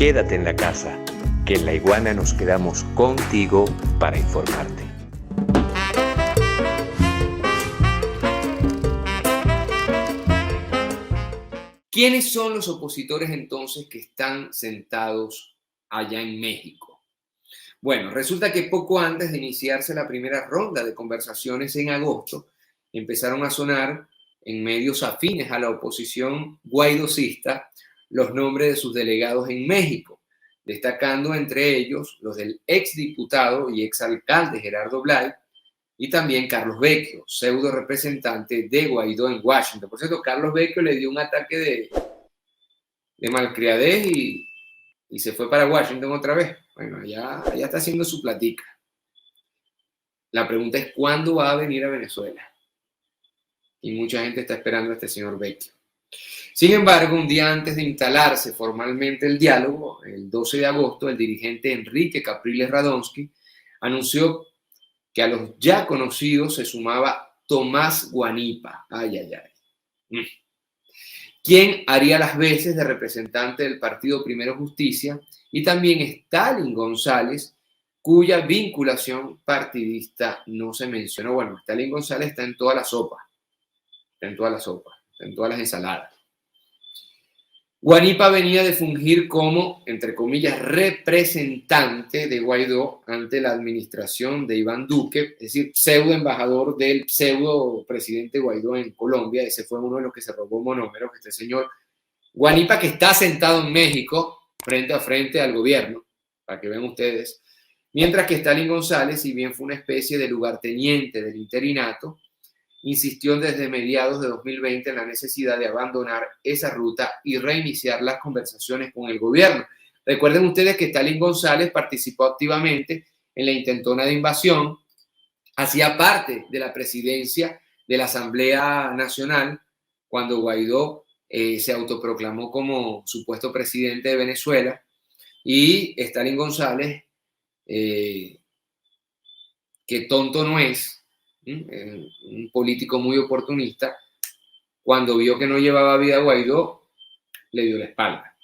Quédate en la casa, que en La Iguana nos quedamos contigo para informarte. ¿Quiénes son los opositores entonces que están sentados allá en México? Bueno, resulta que poco antes de iniciarse la primera ronda de conversaciones en agosto, empezaron a sonar en medios afines a la oposición guaidocista los nombres de sus delegados en México, destacando entre ellos los del exdiputado y exalcalde Gerardo Blay y también Carlos Vecchio, pseudo representante de Guaidó en Washington. Por cierto, Carlos Vecchio le dio un ataque de malcriadez y se fue para Washington otra vez. Bueno, allá está haciendo su platica. La pregunta es, ¿cuándo va a venir a Venezuela? Y mucha gente está esperando a este señor Vecchio. Sin embargo, un día antes de instalarse formalmente el diálogo, el 12 de agosto, el dirigente Enrique Capriles Radonsky anunció que a los ya conocidos se sumaba Tomás Guanipa, quien haría las veces de representante del partido Primero Justicia, y también Stalin González, cuya vinculación partidista no se mencionó. Bueno, Stalin González está en toda la sopa, en todas las ensaladas. Guanipa venía de fungir como, entre comillas, representante de Guaidó ante la administración de Iván Duque, es decir, pseudo embajador del pseudo presidente Guaidó en Colombia. Ese fue uno de los que se robó monómeros, este señor Guanipa, que está sentado en México frente a frente al gobierno, para que vean ustedes, mientras que Stalin González, si bien fue una especie de lugarteniente del interinato, insistió desde mediados de 2020 en la necesidad de abandonar esa ruta y reiniciar las conversaciones con el gobierno. Recuerden ustedes que Stalin González participó activamente en la intentona de invasión, hacía parte de la presidencia de la Asamblea Nacional cuando Guaidó se autoproclamó como supuesto presidente de Venezuela, y Stalin González, que tonto no es, un político muy oportunista, cuando vio que no llevaba vida a Guaidó, le dio la espalda.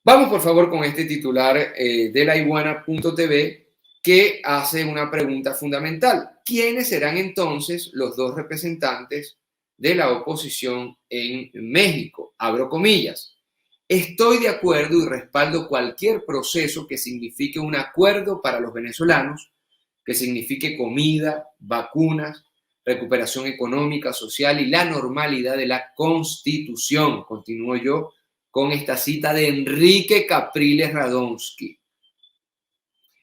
Vamos por favor con este titular de laiguana.tv, que hace una pregunta fundamental. ¿Quiénes serán entonces los dos representantes de la oposición en México? Abro comillas. Estoy de acuerdo y respaldo cualquier proceso que signifique un acuerdo para los venezolanos, que signifique comida, vacunas, recuperación económica, social y la normalidad de la Constitución. Continúo yo con esta cita de Enrique Capriles Radonsky.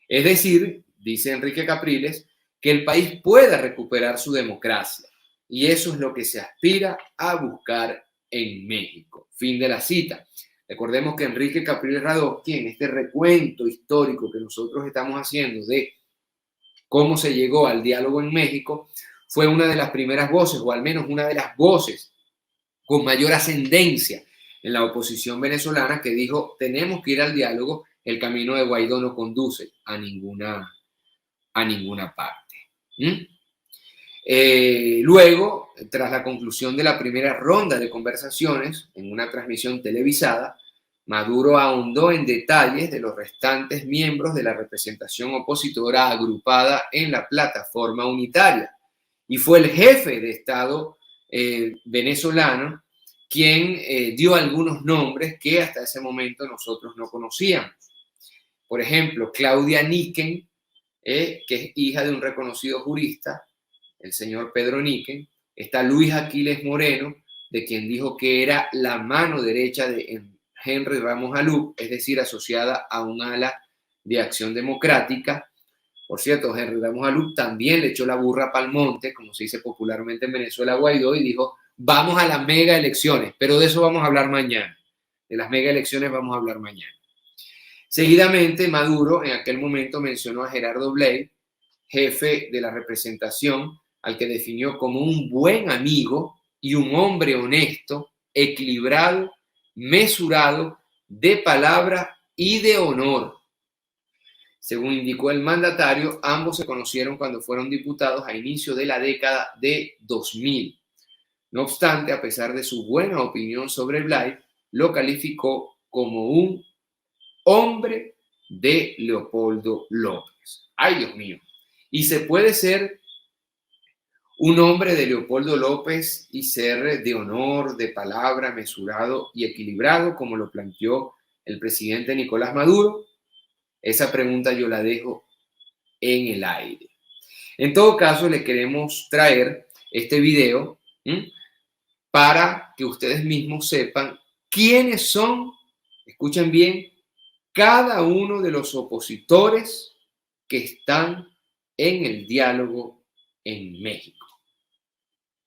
Es decir, dice Enrique Capriles, que el país pueda recuperar su democracia. Y eso es lo que se aspira a buscar en México. Fin de la cita. Recordemos que Enrique Capriles Radonsky, en este recuento histórico que nosotros estamos haciendo de cómo se llegó al diálogo en México, fue una de las primeras voces, o al menos una de las voces con mayor ascendencia en la oposición venezolana, que dijo, tenemos que ir al diálogo, el camino de Guaidó no conduce a ninguna parte. Luego, tras la conclusión de la primera ronda de conversaciones en una transmisión televisada, Maduro ahondó en detalles de los restantes miembros de la representación opositora agrupada en la plataforma unitaria, y fue el jefe de Estado venezolano quien dio algunos nombres que hasta ese momento nosotros no conocíamos. Por ejemplo, Claudia Niken, que es hija de un reconocido jurista, el señor Pedro Niken. Está Luis Aquiles Moreno, de quien dijo que era la mano derecha de Henry Ramos Alup, es decir, asociada a un ala de Acción Democrática. Por cierto, Henry Ramos Alup también le echó la burra pa'l monte, como se dice popularmente en Venezuela, a Guaidó, y dijo, vamos a las mega elecciones, pero de eso vamos a hablar mañana. De las mega elecciones vamos a hablar mañana. Seguidamente, Maduro en aquel momento mencionó a Gerardo Blay, jefe de la representación, al que definió como un buen amigo y un hombre honesto, equilibrado, mesurado, de palabra y de honor. Según indicó el mandatario, ambos se conocieron cuando fueron diputados a inicio de la década de 2000. No obstante, a pesar de su buena opinión sobre Blay, lo calificó como un hombre de Leopoldo López. ¡Ay, Dios mío! Y se puede ser un hombre de Leopoldo López y ser de honor, de palabra, mesurado y equilibrado, como lo planteó el presidente Nicolás Maduro. Esa pregunta yo la dejo en el aire. En todo caso, le queremos traer este video para que ustedes mismos sepan quiénes son, escuchen bien, cada uno de los opositores que están en el diálogo en México.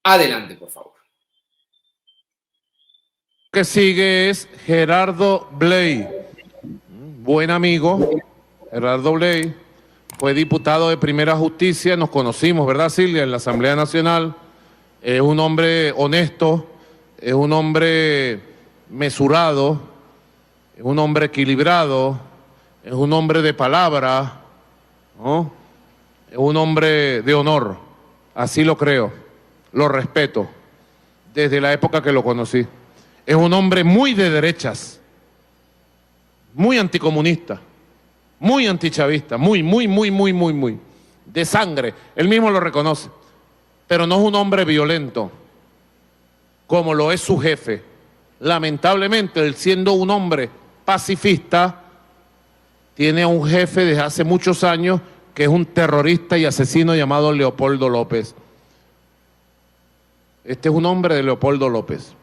Adelante, por favor. Que sigue es Gerardo Bley, buen amigo. Gerardo Bley fue diputado de Primera Justicia, nos conocimos, ¿verdad, Silvia?, en la Asamblea Nacional. Es un hombre honesto, es un hombre mesurado, es un hombre equilibrado, es un hombre de palabra, ¿no? Es un hombre de honor, así lo creo, lo respeto, desde la época que lo conocí. Es un hombre muy de derechas, muy anticomunista, muy antichavista, muy, de sangre, él mismo lo reconoce, pero no es un hombre violento, como lo es su jefe. Lamentablemente, él siendo un hombre pacifista, tiene a un jefe desde hace muchos años que es un terrorista y asesino llamado Leopoldo López. Este es un hombre de Leopoldo López.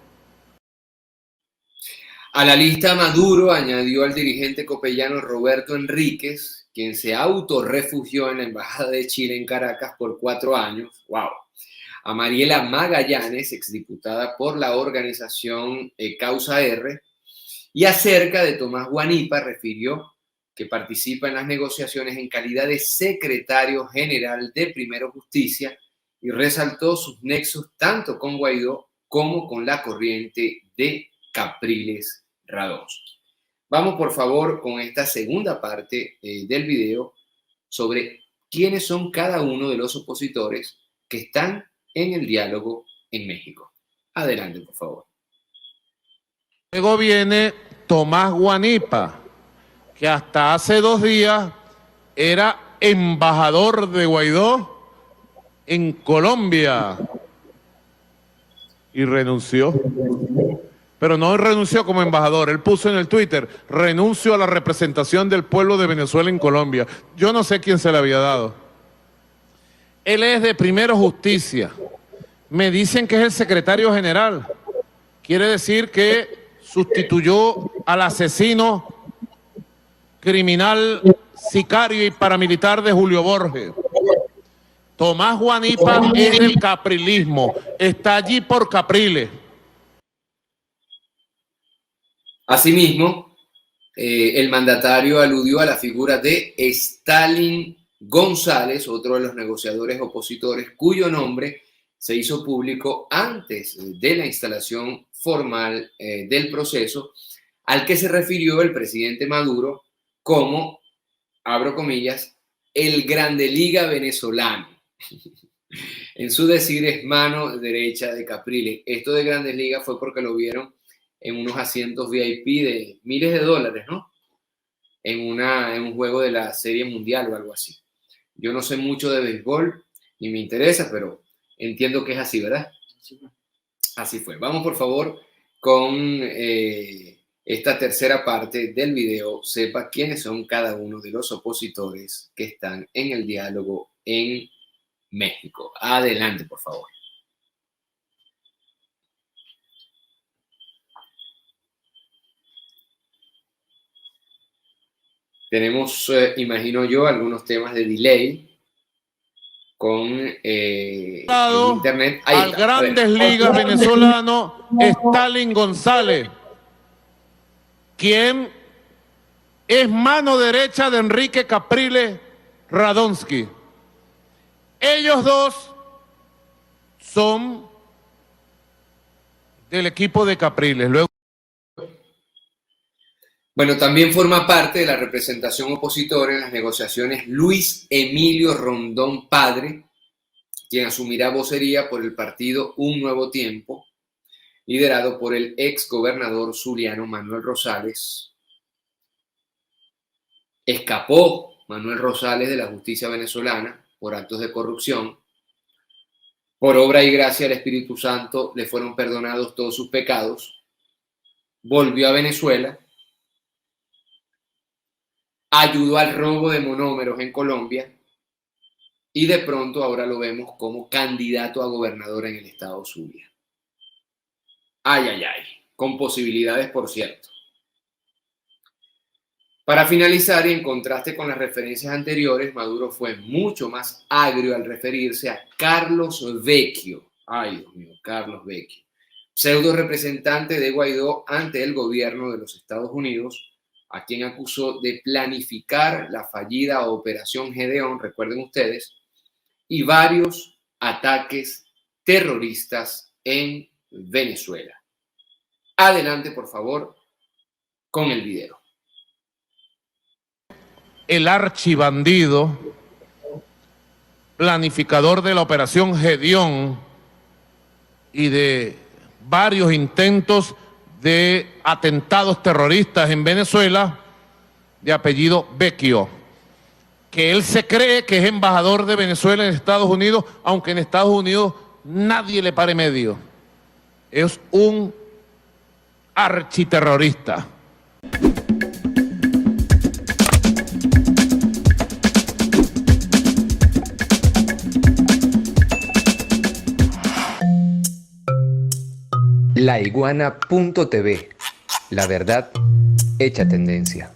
A la lista Maduro añadió al dirigente copellano Roberto Enríquez, quien se autorrefugió en la Embajada de Chile en Caracas por 4 años. ¡Wow! A Mariela Magallanes, exdiputada por la organización Causa R, y acerca de Tomás Guanipa refirió que participa en las negociaciones en calidad de secretario general de Primero Justicia y resaltó sus nexos tanto con Guaidó como con la corriente de Capriles Radonski. Vamos por favor con esta segunda parte del video sobre quiénes son cada uno de los opositores que están en el diálogo en México. Adelante, por favor. Luego viene Tomás Guanipa, que hasta hace 2 días era embajador de Guaidó en Colombia y renunció. Pero no renunció como embajador, él puso en el Twitter: renuncio a la representación del pueblo de Venezuela en Colombia. Yo no sé quién se le había dado. Él es de Primero Justicia. Me dicen que es el secretario general. Quiere decir que sustituyó al asesino, criminal, sicario y paramilitar de Julio Borges. Tomás Guanipa es del caprilismo, está allí por Capriles. Asimismo, el mandatario aludió a la figura de Stalin González, otro de los negociadores opositores, cuyo nombre se hizo público antes de la instalación formal del proceso, al que se refirió el presidente Maduro como, abro comillas, el Grande Liga venezolano. En su decir, es mano derecha de Capriles. Esto de Grandes Ligas fue porque lo vieron en unos asientos VIP de miles de dólares, ¿no? En un juego de la Serie Mundial o algo así. Yo no sé mucho de béisbol, ni me interesa, pero entiendo que es así, ¿verdad? Así fue. Vamos, por favor, con esta tercera parte del video. Sepa quiénes son cada uno de los opositores que están en el diálogo en México. Adelante, por favor. Tenemos, imagino yo, algunos temas de delay con el internet. Ahí al está. Grandes Ligas venezolano Stalin González, quien es mano derecha de Enrique Capriles Radonski. Ellos dos son del equipo de Capriles. Luego, bueno, también forma parte de la representación opositora en las negociaciones Luis Emilio Rondón Padre, quien asumirá vocería por el partido Un Nuevo Tiempo. liderado por el ex gobernador zuliano Manuel Rosales. Escapó Manuel Rosales de la justicia venezolana por actos de corrupción. Por obra y gracia del Espíritu Santo le fueron perdonados todos sus pecados. Volvió a Venezuela. Ayudó al robo de monómeros en Colombia. Y de pronto ahora lo vemos como candidato a gobernador en el estado Zulia. Ay, ay, ay. Con posibilidades, por cierto. Para finalizar, y en contraste con las referencias anteriores, Maduro fue mucho más agrio al referirse a Carlos Vecchio. Ay, Dios mío, Carlos Vecchio. Pseudo representante de Guaidó ante el gobierno de los Estados Unidos, a quien acusó de planificar la fallida Operación Gedeón, recuerden ustedes, y varios ataques terroristas en Venezuela. Adelante, por favor, con el video. El archibandido, planificador de la operación Gedeón y de varios intentos de atentados terroristas en Venezuela, de apellido Vecchio, que él se cree que es embajador de Venezuela en Estados Unidos, aunque en Estados Unidos nadie le pare medio. Es un architerrorista. Laiguana.tv, la verdad hecha tendencia.